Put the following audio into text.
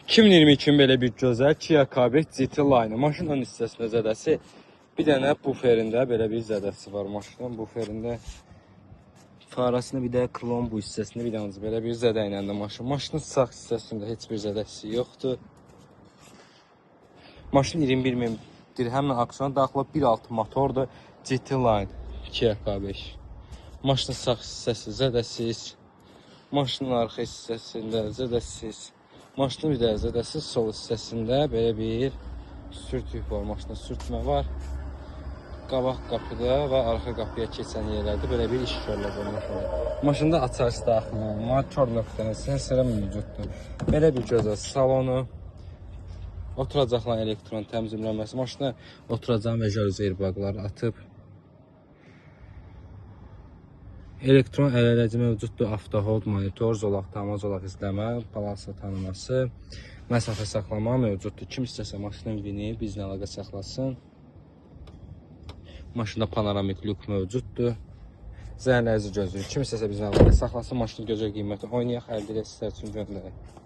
2022-in belə bir gözəl Kia Cabrio GT Line. Maşının hissəsində zədəsi, bir dənə buferində belə bir zədəsi var maşının. Buferində farasında bir də klon bu hissəsində bir dənə belə bir zədə ilə də maşın. Maşının sağ hissəsində heç bir zədəsi yoxdur. Maşın 21.000 dirhəmlə aksiyona daxil 1.6 motordur. GT Line Kia Cabrio. Maşının sağ hissəsi zədəsiz. Maşının arxa hissəsində zədəsiz. Maşının bir də zədəsiz sol hissəsində belə bir sürtük var. Maşında sürtmə var. Qabaq qapıda və arxa qapıya keçən yerlərdə belə bir iş görülür maşında. Maşında açarız daxil olma, kör nöqtənin sensoru mövcuddur. Belə bir gözəl salonu. Oturacaqların elektron təmizlənməsi. Maşına oturacağın və jaluzi airbagları atıb. Elektron ələləci mövcuddur, avto hold, monitor, zolaq tanıma, zolaq izləmə, balansa tanıması, məsafə saxlama mövcuddur. Kim istəsə maşının vini bizlə əlaqə saxlasın. Maşında panoramik lük mövcuddur. Zəhərləyici gözlük. Kim istəsə bizlə əlaqə saxlasın, maşının gözəl qiyməti oynayaq, əldə ilə sizlər üçün göndərək.